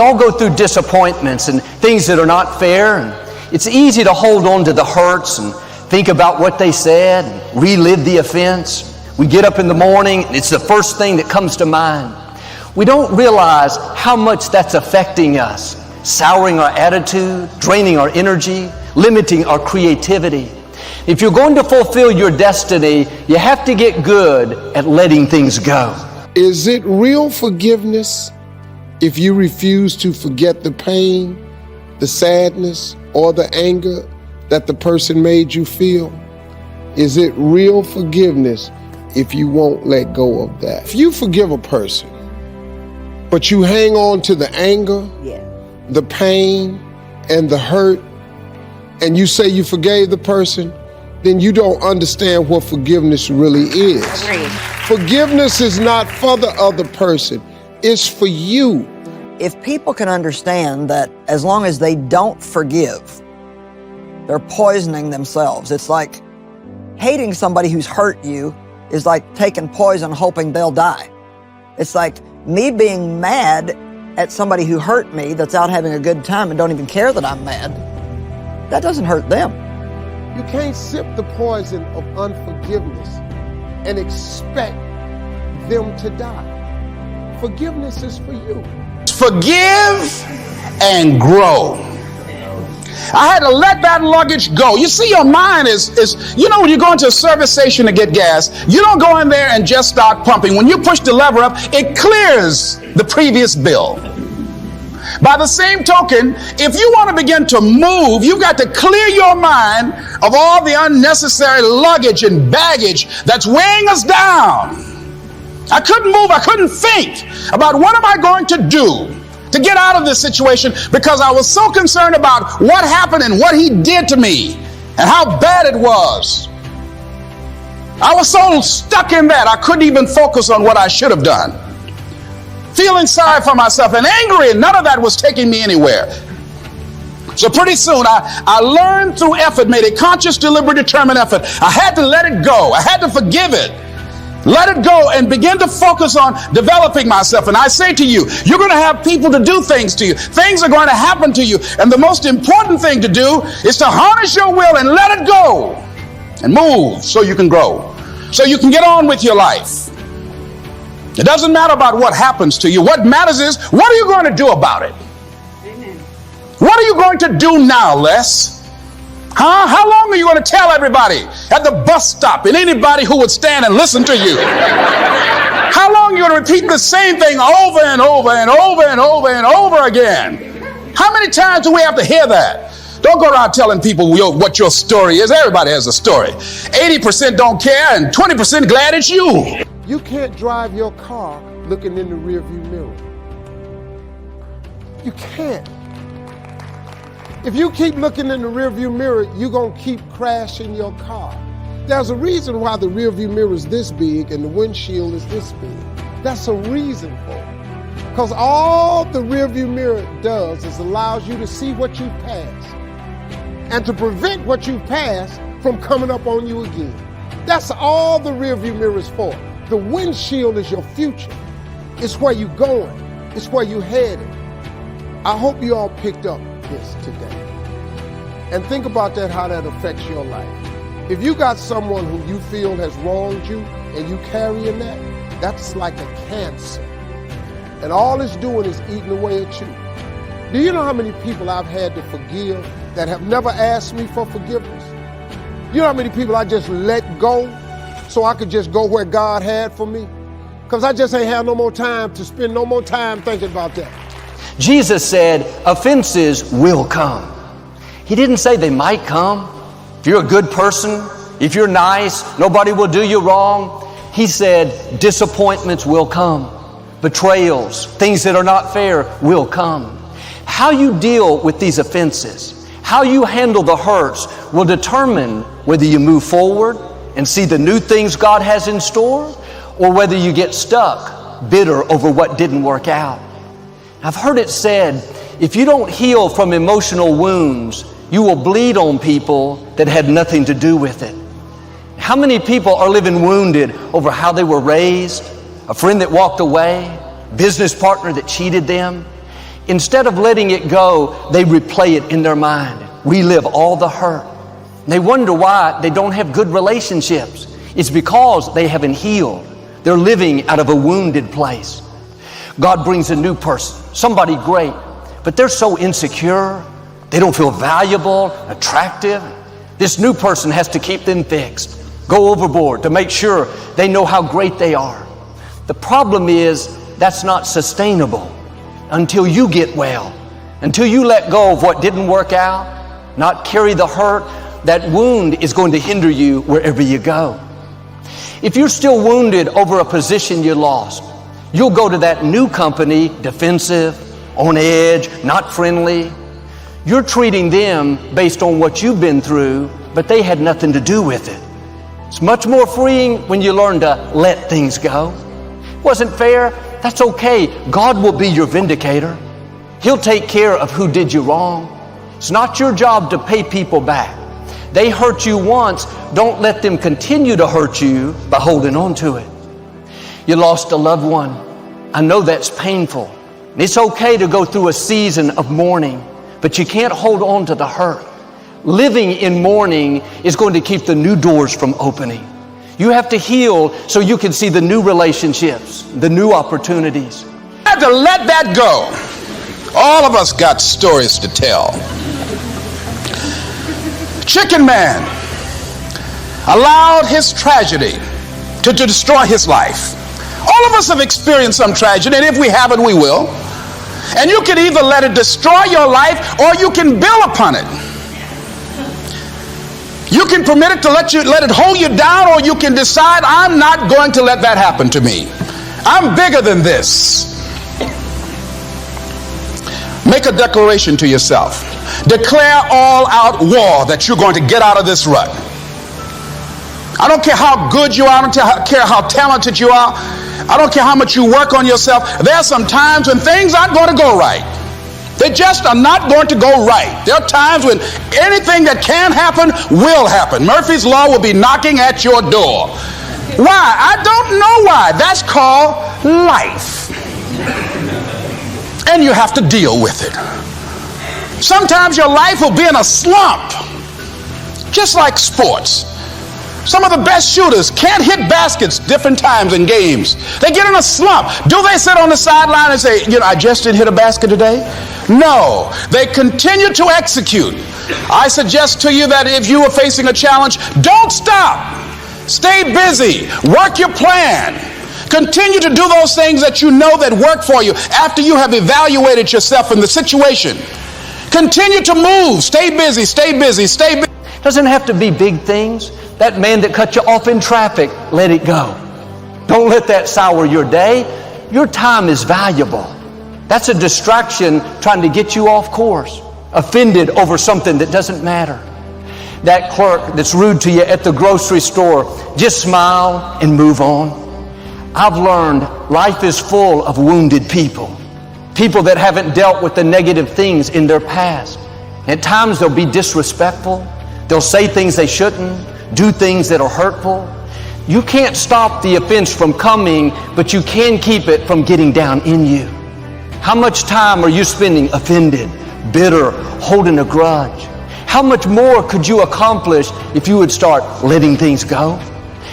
all go through disappointments and things that are not fair. And it's easy to hold on to the hurts and think about what they said and relive the offense. We get up in the morning, and it's the first thing that comes to mind. We don't realize how much that's affecting us, souring our attitude, draining our energy, limiting our creativity. If you're going to fulfill your destiny, you have to get good at letting things go. Is it real forgiveness if you refuse to forget the pain, the sadness, or the anger that the person made you feel? Is it real forgiveness if you won't let go of that? If you forgive a person, but you hang on to the anger, the pain, and the hurt, and you say you forgave the person, then you don't understand what forgiveness really is. Agreed. Forgiveness is not for the other person, it's for you. If people can understand that as long as they don't forgive, they're poisoning themselves. It's like hating somebody who's hurt you is like taking poison hoping they'll die. It's like me being mad at somebody who hurt me that's out having a good time and don't even care that I'm mad. That doesn't hurt them. You can't sip the poison of unforgiveness and expect them to die. Forgiveness is for you. Forgive and grow. I had to let that luggage go. You see, your mind is when you go into a service station to get gas, you don't go in there and just start pumping. When you push the lever up, it clears the previous bill. By the same token, if you want to begin to move, you've got to clear your mind of all the unnecessary luggage and baggage that's weighing us down. I couldn't move. I couldn't think about what am I going to do to get out of this situation because I was so concerned about what happened and what he did to me and how bad it was. I was so stuck in that I couldn't even focus on what I should have done. Feeling sorry for myself and angry, and none of that was taking me anywhere. So pretty soon I learned through effort, made a conscious, deliberate, determined effort. I had to let it go. I had to forgive it. Let it go and begin to focus on developing myself. And I say to you, you're going to have people to do things to you. Things are going to happen to you. And the most important thing to do is to harness your will and let it go and move so you can grow, so you can get on with your life. It doesn't matter about what happens to you. What matters is, what are you going to do about it? Amen. What are you going to do now, Les? How long are you going to tell everybody at the bus stop and anybody who would stand and listen to you? How long are you going to repeat the same thing over and over and over and over and over again? How many times do we have to hear that? Don't go around telling people what your story is. Everybody has a story. 80% don't care and 20% glad it's you. You can't drive your car looking in the rearview mirror. You can't. If you keep looking in the rearview mirror, you're going to keep crashing your car. There's a reason why the rearview mirror is this big and the windshield is this big. That's a reason for it. Because all the rearview mirror does is allows you to see what you've passed and to prevent what you've passed from coming up on you again. That's all the rearview mirror is for. The windshield is your future. It's where you're going. It's where you're headed. I hope you all picked up this today. And think about that, how that affects your life. If you got someone who you feel has wronged you and you carrying that, that's like a cancer. And all it's doing is eating away at you. Do you know how many people I've had to forgive that have never asked me for forgiveness? You know how many people I just let go so I could just go where God had for me? Because I just ain't have no more time to spend no more time thinking about that. Jesus said, offenses will come. He didn't say they might come. If you're a good person, if you're nice, nobody will do you wrong. He said, disappointments will come. Betrayals, things that are not fair will come. How you deal with these offenses, how you handle the hurts will determine whether you move forward and see the new things God has in store, or whether you get stuck, bitter over what didn't work out. I've heard it said, if you don't heal from emotional wounds, you will bleed on people that had nothing to do with it. How many people are living wounded over how they were raised, a friend that walked away, business partner that cheated them? Instead of letting it go, they replay it in their mind, relive all the hurt. They wonder why they don't have good relationships. It's because they haven't healed. They're living out of a wounded place. God brings a new person, somebody great, but they're so insecure. They don't feel valuable, attractive. This new person has to keep them fixed, go overboard to make sure they know how great they are. The problem is that's not sustainable until you get well, until you let go of what didn't work out, not carry the hurt. That wound is going to hinder you wherever you go. If you're still wounded over a position you lost, you'll go to that new company defensive, on edge, not friendly. You're treating them based on what you've been through, but they had nothing to do with it. It's much more freeing when you learn to let things go. Wasn't fair? That's okay. God will be your vindicator. He'll take care of who did you wrong. It's not your job to pay people back. They hurt you once. Don't let them continue to hurt you by holding on to it. You lost a loved one. I know that's painful. It's okay to go through a season of mourning, but you can't hold on to the hurt. Living in mourning is going to keep the new doors from opening. You have to heal so you can see the new relationships, the new opportunities. I have to let that go. All of us got stories to tell. Chicken Man allowed his tragedy to destroy his life. All of us have experienced some tragedy, and if we haven't, we will. And you can either let it destroy your life or you can build upon it. You can permit it to let it hold you down, or you can decide, I'm not going to let that happen to me. I'm bigger than this. Make a declaration to yourself. Declare all out war that you're going to get out of this rut. I don't care how good you are. I don't care how talented you are. I don't care how much you work on yourself. There are some times when things aren't going to go right. They just are not going to go right. There are times when anything that can happen will happen. Murphy's Law will be knocking at your door. Why? I don't know why. That's called life. And you have to deal with it. Sometimes your life will be in a slump, just like sports. Some of the best shooters can't hit baskets different times in games. They get in a slump. Do they sit on the sideline and say, I just didn't hit a basket today? No, they continue to execute. I suggest to you that if you are facing a challenge, don't stop. Stay busy. Work your plan. Continue to do those things that you know that work for you after you have evaluated yourself in the situation. Continue to move. Stay busy, stay busy, stay busy. Doesn't have to be big things. That man that cut you off in traffic, let it go. Don't let that sour your day. Your time is valuable. That's a distraction trying to get you off course, offended over something that doesn't matter. That clerk that's rude to you at the grocery store, just smile and move on. I've learned life is full of wounded people, people that haven't dealt with the negative things in their past. At times they'll be disrespectful. They'll say things they shouldn't, do things that are hurtful. You can't stop the offense from coming, but you can keep it from getting down in you. How much time are you spending offended, bitter, holding a grudge? How much more could you accomplish if you would start letting things go?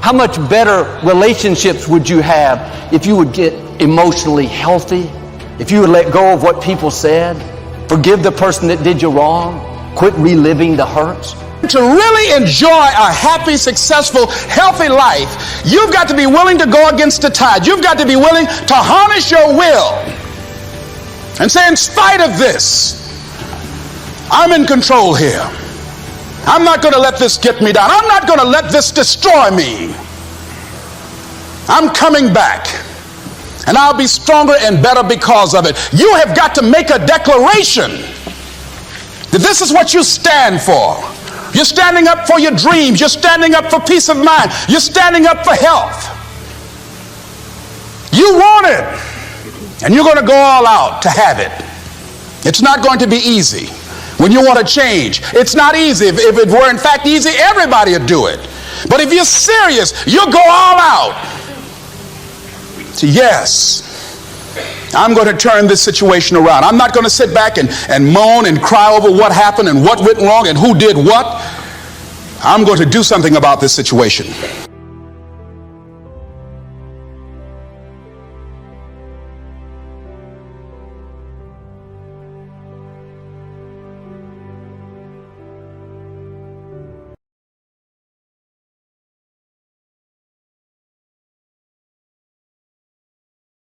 How much better relationships would you have if you would get emotionally healthy? If you would let go of what people said, forgive the person that did you wrong, quit reliving the hurts? To really enjoy a happy, successful, healthy life, you've got to be willing to go against the tide. You've got to be willing to harness your will and say, in spite of this, I'm in control here. I'm not going to let this get me down. I'm not going to let this destroy me. I'm coming back, and I'll be stronger and better because of it. You have got to make a declaration that this is what you stand for. You're standing up for your dreams. You're standing up for peace of mind. You're standing up for health. You want it, and you're going to go all out to have it. It's not going to be easy. When you want to change, it's not easy. If it were in fact easy, everybody would do it. But if you're serious, you'll go all out. So yes. I'm going to turn this situation around. I'm not going to sit back and moan and cry over what happened and what went wrong and who did what. I'm going to do something about this situation.